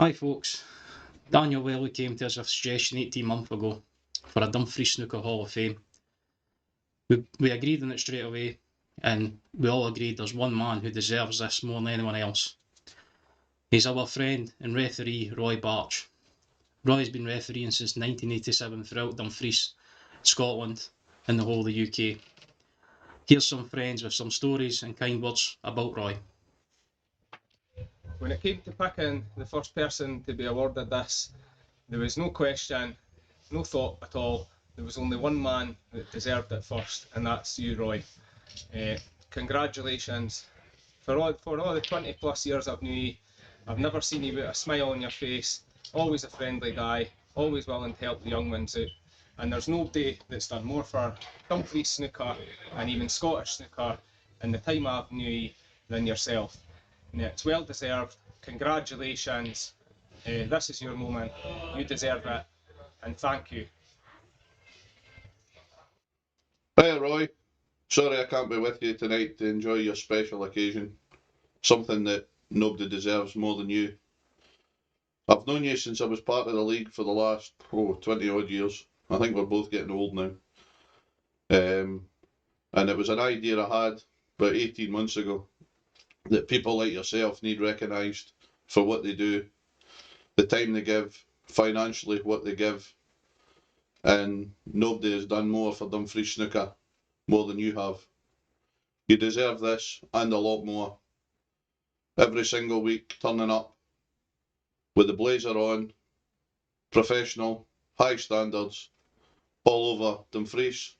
Hi folks, Daniel Wylie came to us with a suggestion 18 months ago for a Dumfries Snooker Hall of Fame. We agreed on it straight away, and we all agreed there's one man who deserves this more than anyone else. He's our friend and referee Roy Bartsch. Roy's been refereeing since 1987 throughout Dumfries, Scotland and the whole of the UK. Here's some friends with some stories and kind words about Roy. When it came to picking the first person to be awarded this, there was no question, no thought at all. There was only one man that deserved it first, and that's you, Roy. Congratulations. For all the 20 plus years I've known you, I've never seen you with a smile on your face, always a friendly guy, always willing to help the young ones out. And there's nobody that's done more for Dumfries snooker and even Scottish snooker in the time I've known you than yourself. And it's well deserved. Congratulations. This is your moment. You deserve it. And thank you. Hi Roy, sorry I can't be with you tonight to enjoy your special occasion, something that nobody deserves more than you. I've known you since I was part of the league for the last 20 odd years. I think we're both getting old now. And it was an idea I had about 18 months ago that people like yourself need recognised for what they do, the time they give, financially what they give, and nobody has done more for Dumfries snooker more than you have. You deserve this and a lot more. Every single week turning up with the blazer on, professional, high standards, all over Dumfries,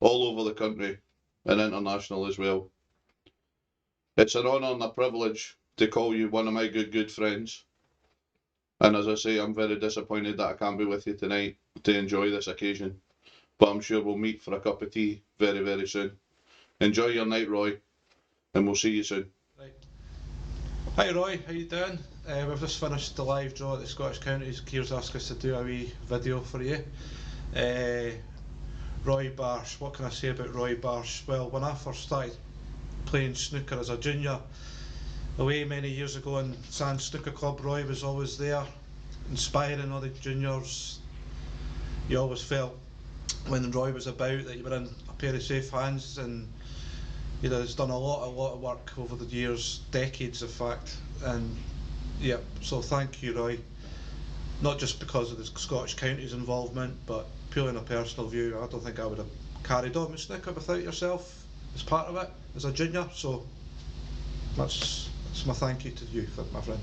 all over the country and international as well. It's an honour and a privilege to call you one of my good friends. And as I say, I'm very disappointed that I can't be with you tonight to enjoy this occasion. But I'm sure we'll meet for a cup of tea very soon. Enjoy your night, Roy, and we'll see you soon. Right. Hi Roy, how you doing? We've just finished the live draw at the Scottish Counties. Kier's asked us to do a wee video for you. Roy Bartsch, what can I say about Roy Bartsch? Well, when I first started playing snooker as a junior, away many years ago in Sand Snooker Club, Roy was always there, inspiring all the juniors. You always felt when Roy was about that you were in a pair of safe hands, and you know, he's done a lot of work over the years, decades in fact, and yeah, so thank you Roy, not just because of the Scottish Counties involvement, but purely on a personal view. I don't think I would have carried on with snooker without yourself as part of it as a junior, so that's my thank you to you, my friend.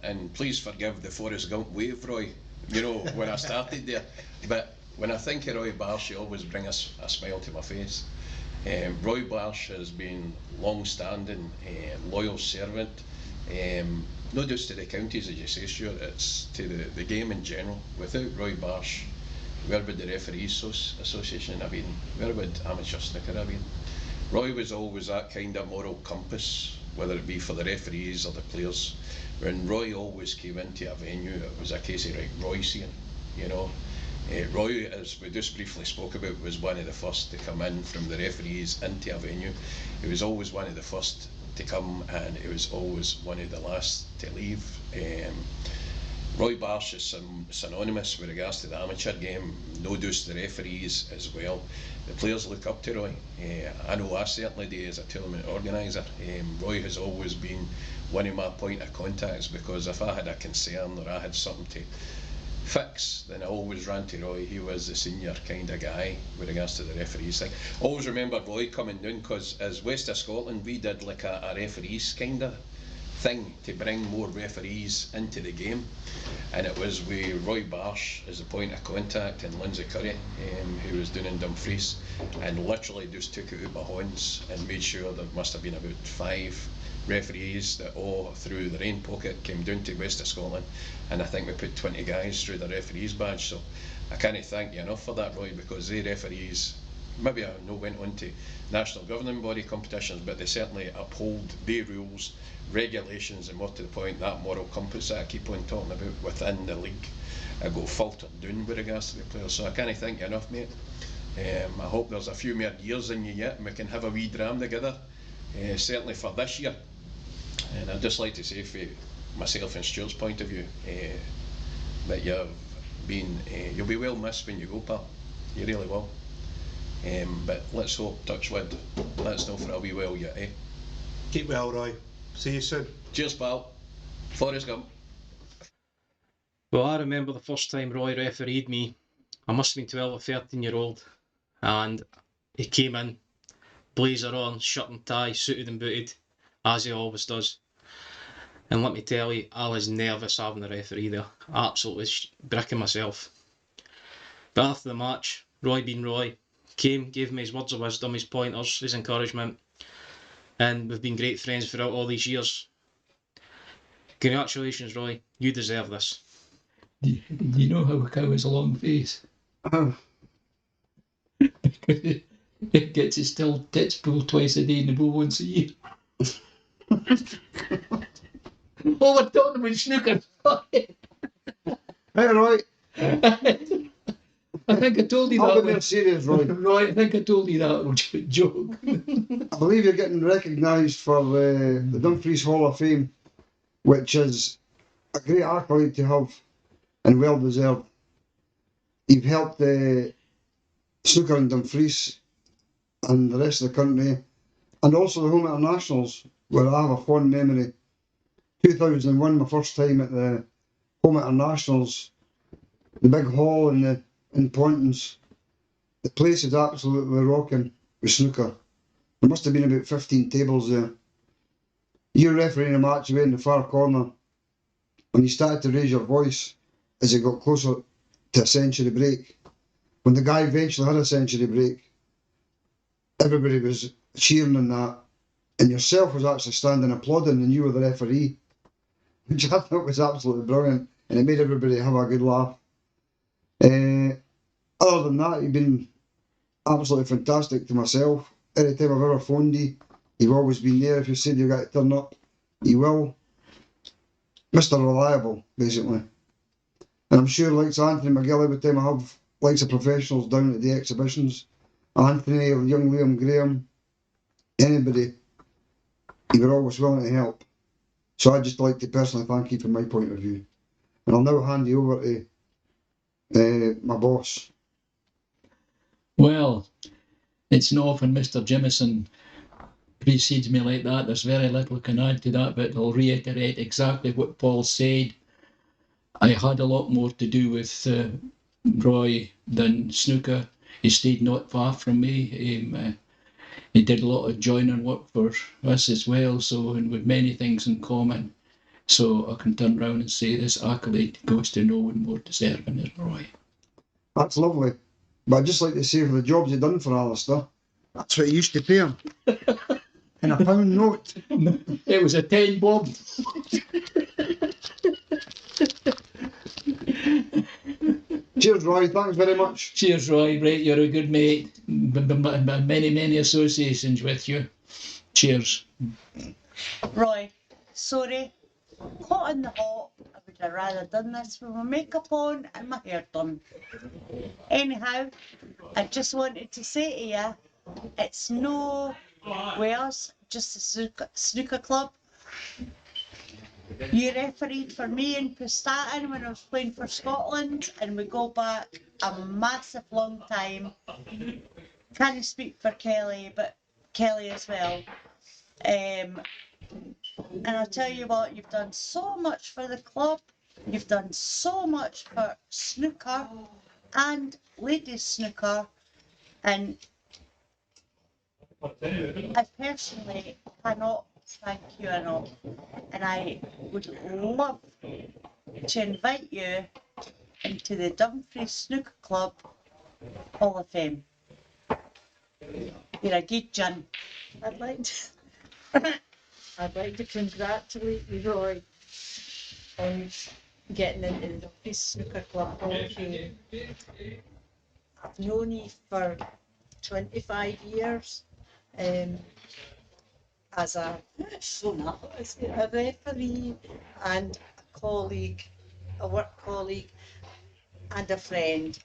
And please forgive the Forrest Gump wave, Roy, you know, when I started there, but when I think of Roy Bartsch, you always bring a smile to my face. Roy Bartsch has been long-standing, loyal servant, not just to the counties as you say, Stuart, it's to the game in general. Without Roy Bartsch, where would the Referees Association have been? Where would amateur snooker have been? Roy was always that kind of moral compass, whether it be for the referees or the players. When Roy always came into a venue, it was a case of right, Roy's here, you know. Roy, as we just briefly spoke about, was one of the first to come in from the referees into a venue. He was always one of the first to come, and he was always one of the last to leave. Roy Bartsch is synonymous with regards to the amateur game, no doubt the referees as well. The players look up to Roy. I know I certainly do as a tournament organiser. Roy has always been one of my point of contacts, because if I had a concern or I had something to fix, then I always ran to Roy. He was the senior kind of guy with regards to the referees thing. Always remember Roy coming down, because as West of Scotland we did like a referees kind of thing to bring more referees into the game, and it was with Roy Bartsch as the point of contact and Lindsay Curry, who was down in Dumfries, and literally just took it out by horns and made sure there must have been about 5 referees that all through their own pocket came down to West of Scotland, and I think we put 20 guys through the referees badge. So I can't thank you enough for that, Roy, because they referees maybe I know went on to national governing body competitions, but they certainly uphold their rules, regulations, and more to the point, that moral compass that I keep on talking about within the league, I go filtered down with regards to the players. So I can't thank you enough, mate. I hope there's a few more years in you yet and we can have a wee dram together, certainly for this year. And I'd just like to say for myself and Stuart's point of view, that you'll be well missed when you go, pal. You really will. But let's hope, touch wood, that's not for a wee while yet, eh? Keep well, Roy. See you soon. Cheers, pal. Forrest Gump. Well, I remember the first time Roy refereed me. I must have been 12 or 13-year-old, and he came in, blazer on, shirt and tie, suited and booted, as he always does. And let me tell you, I was nervous having the referee there. Absolutely bricking myself. But after the match, Roy being Roy, came, gave me his words of wisdom, his pointers, his encouragement, and we've been great friends throughout all these years. Congratulations, Roy. You deserve this. Do you know how a cow has a long face? It gets its still tits pulled twice a day and the bull once a year. Oh, we're talking about snooker. Hey, Roy. I think I told you I'll that be more one. serious, Roy. Roy, I think I told you that one joke. I believe you're getting recognised for the Dumfries Hall of Fame, which is a great accolade to have and well deserved. You've helped the snooker in Dumfries and the rest of the country, and also the Home Internationals, where I have a fond memory. 2001, my first time at the Home Internationals, the big hall in Pontins. The place is absolutely rocking with snooker. There must have been about 15 tables there. You refereeing a match away in the far corner, and you started to raise your voice as it got closer to a century break. When the guy eventually had a century break, everybody was cheering and that, and yourself was actually standing applauding, and you were the referee, which I thought was absolutely brilliant, and it made everybody have a good laugh. Other than that, you've been absolutely fantastic to myself. Any time I've ever phoned you, you've always been there. If you said you've got to turn up, you will. Mr. Reliable, basically. And I'm sure, like Anthony McGill, every time I have likes of professionals down at the exhibitions, Anthony or young Liam Graham, anybody, you were always willing to help. So I'd just like to personally thank you from my point of view. And I'll now hand you over to my boss. Well, it's not often Mr. Jimison precedes me like that. There's very little I can add to that, but I'll reiterate exactly what Paul said. I had a lot more to do with Roy than snooker. He stayed not far from me. He did a lot of joining work for us as well, so and with many things in common. So I can turn around and say this accolade goes to no one more deserving than Roy. That's lovely. But I'd just like to say for the jobs you've done for Alistair, that's what he used to pay him. In a pound note. It was a 10 bob. Cheers, Roy. Thanks very much. Cheers, Roy. Right, you're a good mate. Many, many associations with you. Cheers. Roy, sorry, caught in the hot. I would have rather done this with my makeup on and my hair done. Anyhow, I just wanted to say to you, it's no wares, just a snooker club. You refereed for me in Prestatyn when I was playing for Scotland, and we go back a massive long time. Can't speak for Kelly, but Kelly as well. And I'll tell you what, you've done so much for the club, you've done so much for snooker and ladies snooker, and I personally cannot thank you enough, and I would love to invite you into the Dumfries Snooker Club Hall of Fame. You're a good gin. I'd like to congratulate you, Roy, on getting into the Dumfries Snooker Club Hall of Fame. I've known you for 25 years as a referee and a colleague, a work colleague and a friend.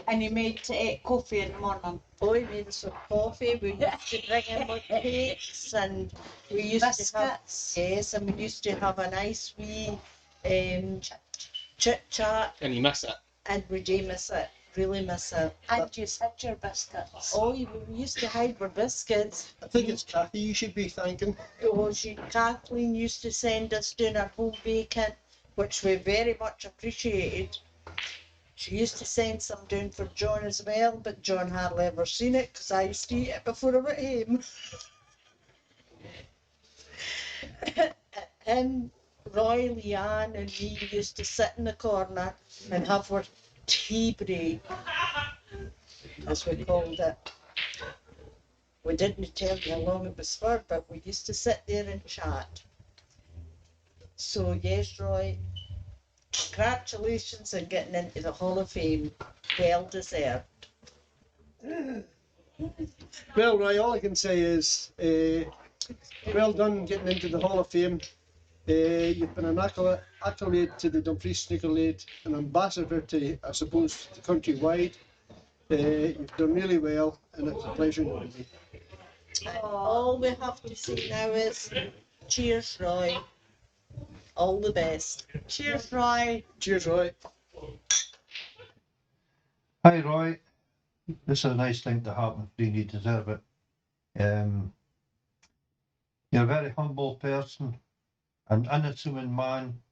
And you made coffee in the morning. Oh, he made us with coffee. We used to bring him with cakes, and we used Biscuits. to have, yes, and we used to have a nice wee chit chat, And you miss it. and we do miss it, really miss it. And you hid your biscuits. Oh, we used to hide our biscuits. I think it's Kathy you should be thanking. Oh, Kathleen used to send us down our home bacon, which we very much appreciated. She used to send some down for John as well, but John hardly ever seen it because I used to eat it before I went home. And Roy, Leanne and me used to sit in the corner and have our tea break, as we called it. We didn't tell you how long it was for, but we used to sit there and chat. So yes, Roy, congratulations on getting into the Hall of Fame. Well deserved. Well, Roy, all I can say is well done getting into the Hall of Fame. You've been an accolade to the Dumfries Snooker League, an ambassador to, I suppose, the country wide. You've done really well, and it's a pleasure to be. All we have to say now is cheers, Roy. All the best. Cheers, Roy. Cheers, Roy. Hi Roy, this is a nice thing to happen for you, you deserve it. You're a very humble person, an unassuming man,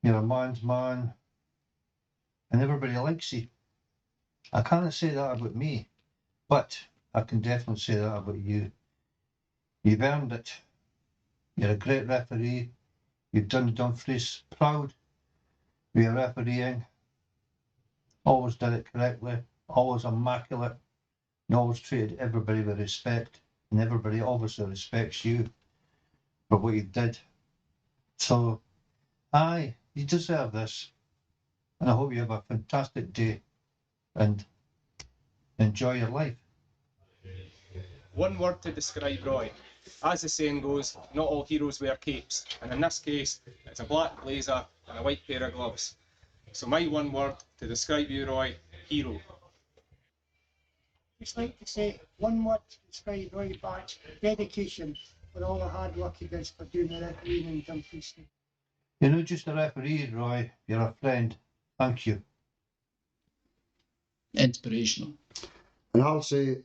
you're a man's man, and everybody likes you. I can't say that about me, but I can definitely say that about you. You've earned it. You're a great referee. You've done Dumfries proud with your refereeing. Always did it correctly, always immaculate. You always treated everybody with respect, and everybody obviously respects you for what you did. So, aye, you deserve this. And I hope you have a fantastic day and enjoy your life. One word to describe Roy. As the saying goes, not all heroes wear capes, and in this case, it's a black blazer and a white pair of gloves. So my one word to describe you, Roy, hero. Just like to say one word to describe Roy Bartsch: dedication, for all the hard work he does for doing the refereeing in Dumfries. You're not just a referee, Roy, you're a friend. Thank you. Inspirational. And I'll say,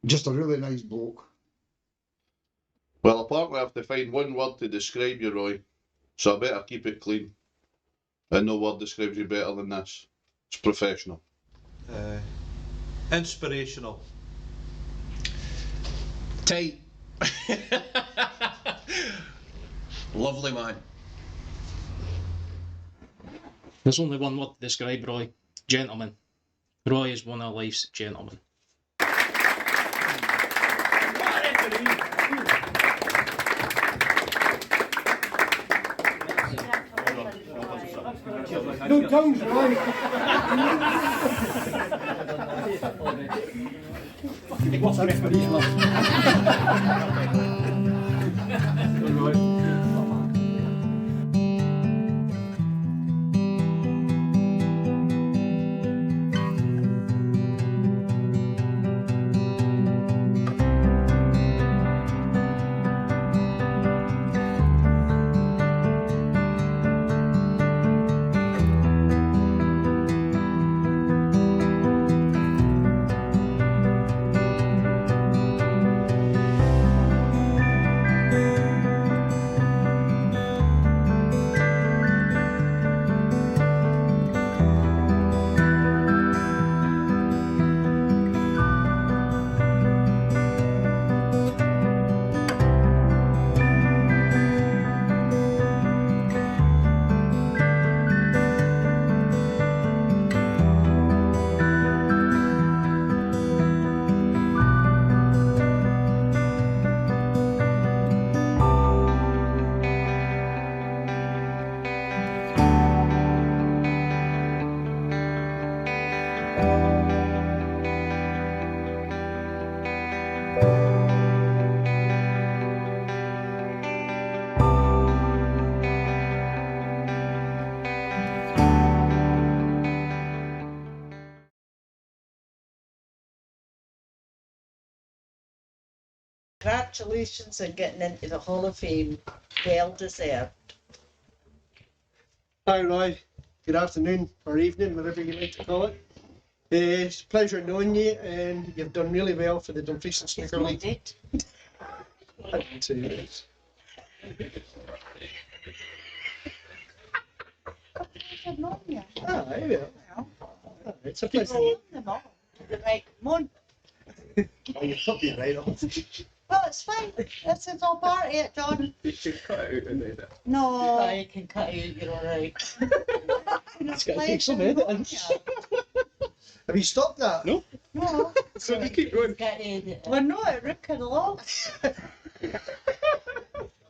just a really nice bloke. Well, apparently I have to find one word to describe you, Roy, so I better keep it clean. And no word describes you better than this. It's professional. Inspirational. Tight. Lovely man. There's only one word to describe Roy. Gentleman. Roy is one of life's gentlemen. No tongues, Roy. What's referee's love? Congratulations on getting into the Hall of Fame. Well deserved. Hi Roy, good afternoon or evening, whatever you like to call it. It's a pleasure knowing you, and you've done really well for the Dumfries Snooker League. I didn't say that. Ah, it's a pleasure. Right, come on. Oh, you cut me right off. Well, it's fine. This is all part of it, John. You can cut out and edit. No. I can cut out, you're alright. It's going to take some editing. Have you stopped that? No. No. So you keep going. We're not at Rook and Law.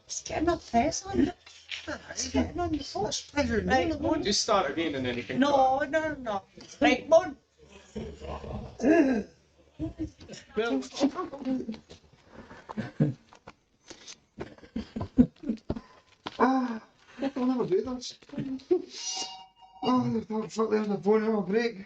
Just getting a press on. Just getting on the phone. That's pleasure Right, knowing come on. Just start again and then you can No, no, no. Right, come on. Well, I'll never do this. Oh, fuck, there's the phone, have a break.